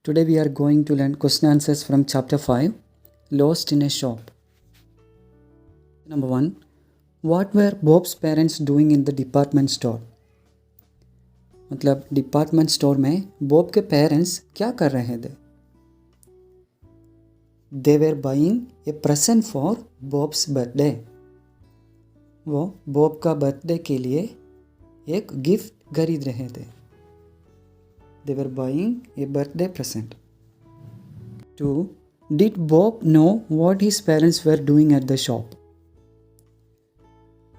Today we are going to learn question answers from chapter 5, Lost in a Shop. Number 1. What were Bob's parents doing in the department store? मतलब department store में Bob के parents क्या कर रहे थे? They were buying a present for Bob's birthday. वो Bob का birthday के लिए एक गिफ्ट खरीद रहे थे. They were buying a birthday present. 2. Did Bob know what his parents were doing at the shop?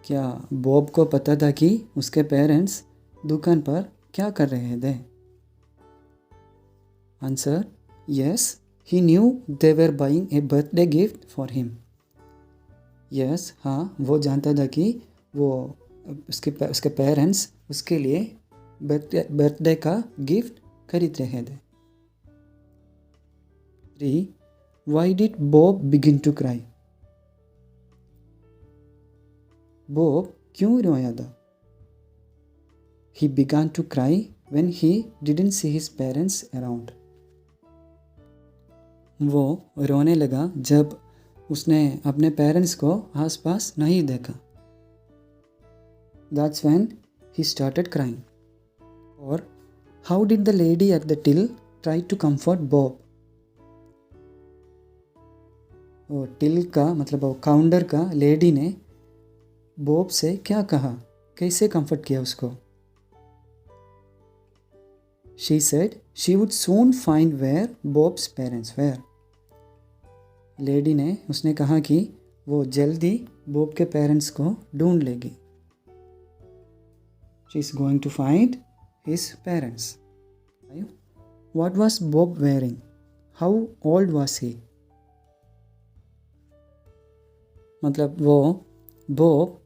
क्या बॉब को पता था कि उसके पेरेंट्स दुकान पर क्या कर रहे थे? Answer, yes, he knew they were buying a birthday gift for him. Yes, हाँ, वो जानता था कि वो उसके पेरेंट्स उसके लिए बर्थडे का गिफ्ट खरीद रहे थे. 3. Why did Bob begin to cry? Bob क्यों रोया था? He began to cry when he didn't see his parents around. वो रोने लगा जब उसने अपने पेरेंट्स को आसपास नहीं देखा. That's when he started crying. Or how did the lady at the till try to comfort Bob? वो टिल का मतलब वो काउंटर का लेडी ने बॉब से क्या कहा, कैसे कंफर्ट किया उसको? She said she would soon find where Bob's parents were. Lady ने उसने कहा कि वो जल्दी बॉब के पेरेंट्स को ढूंढ लेगी. She is going to find his parents. What was Bob wearing? How old was he? मतलब वो बॉब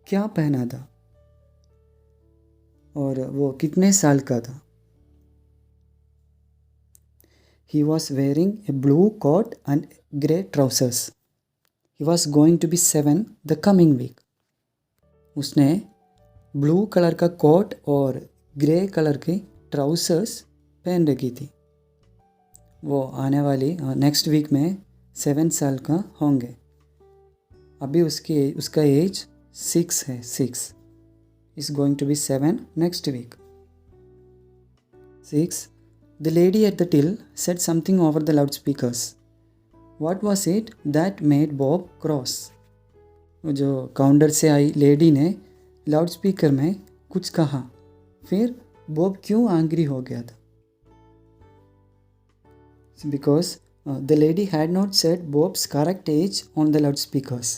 क्या पहना था और वो कितने साल का था? He was wearing a blue coat and grey trousers. He was going to be 7 the coming week. उसने ब्लू कलर का कोट और ग्रे कलर की ट्राउजर्स पहन रखी थी. वो आने वाली नेक्स्ट वीक में 7 साल का होंगे. अभी उसका एज 6 है. 6 is going to be 7 next week. 6. The lady at the till said something over the loudspeakers. What was it that made Bob cross? जो काउंटर से आई लेडी ने लाउड स्पीकर में कुछ कहा, फिर बॉब क्यों एंग्री हो गया था? Because the lady had not said Bob's correct age on the loudspeakers.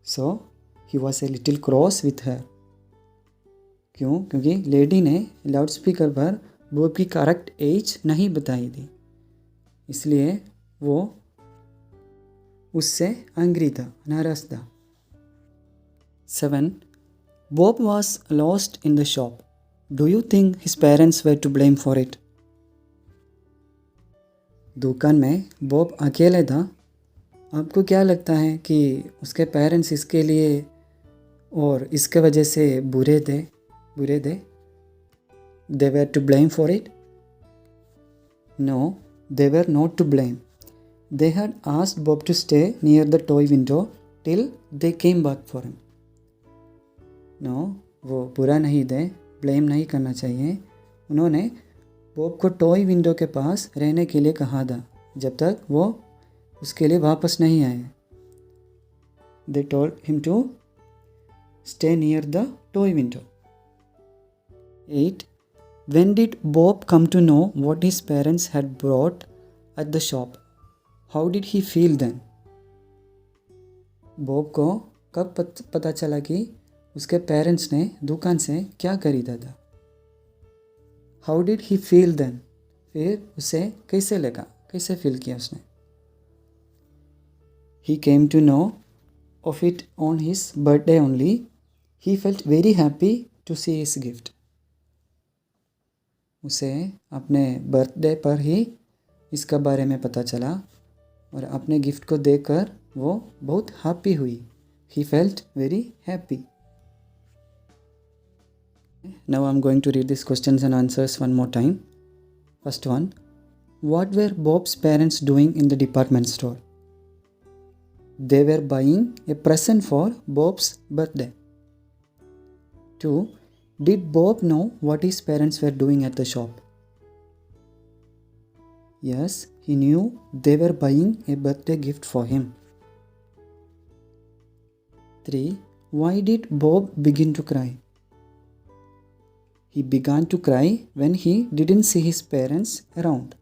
So he was a little cross with her. क्यों? क्योंकि लेडी ने लाउड स्पीकर पर बॉब की करेक्ट एज नहीं बताई थी, इसलिए वो उससे एंग्री था, नाराज था. 7. Bob was lost in the shop. Do you think his parents were to blame for it? दुकान में बॉब अकेले था. आपको क्या लगता है कि उसके पेरेंट्स इसके लिए और इसके वजह से बुरे थे? They were to blame for it? No, they were not to blame. They had asked Bob to stay near the toy window till they came back for him. No, वो बुरा नहीं थे, ब्लेम नहीं करना चाहिए. उन्होंने बॉब को toy window के पास रहने के लिए कहा था जब तक वो उसके लिए वापस नहीं आए. They told him to stay near the toy window. 8. When did Bob come to know what his parents had brought at the shop? How did he feel then? Bob को कब पता चला कि उसके पेरेंट्स ने दुकान से क्या खरीदा था? How did he feel then? फिर उसे कैसे लगा, कैसे फील किया उसने? He came to know of it on his birthday only. He felt very happy to see his gift. उसे अपने बर्थडे पर ही इसका बारे में पता चला और अपने गिफ्ट को देखकर वो बहुत हैप्पी हुई. He felt very happy. Now I'm going to read these questions and answers one more time. First one. What were Bob's parents doing in the department store? They were buying a present for Bob's birthday. 2. Did Bob know what his parents were doing at the shop? Yes, he knew they were buying a birthday gift for him. 3. Why did Bob begin to cry? He began to cry when he didn't see his parents around.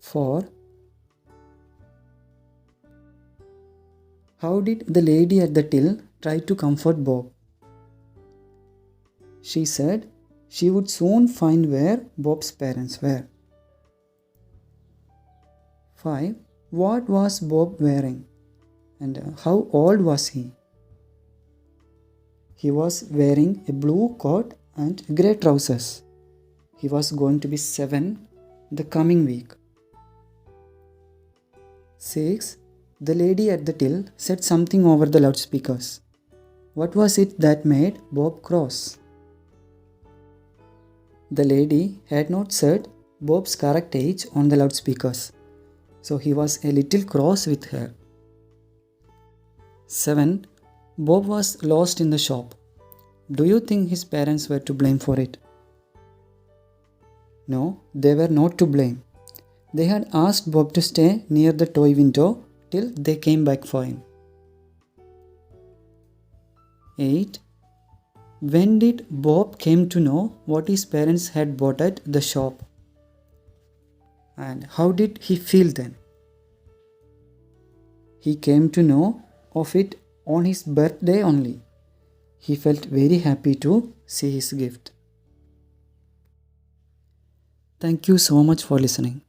4. How did the lady at the till try to comfort Bob? She said she would soon find where Bob's parents were. 5. What was Bob wearing? And how old was he? He was wearing a blue coat and grey trousers. He was going to be 7 the coming week. 6. The lady at the till said something over the loudspeakers. What was it that made Bob cross? The lady had not said Bob's correct age on the loudspeakers, so he was a little cross with her. 7. Bob was lost in the shop. Do you think his parents were to blame for it? No, they were not to blame. They had asked Bob to stay near the toy window till they came back for him. 8. When did Bob came to know what his parents had bought at the shop? And how did he feel then? He came to know of it on his birthday only. He felt very happy to see his gift. Thank you so much for listening.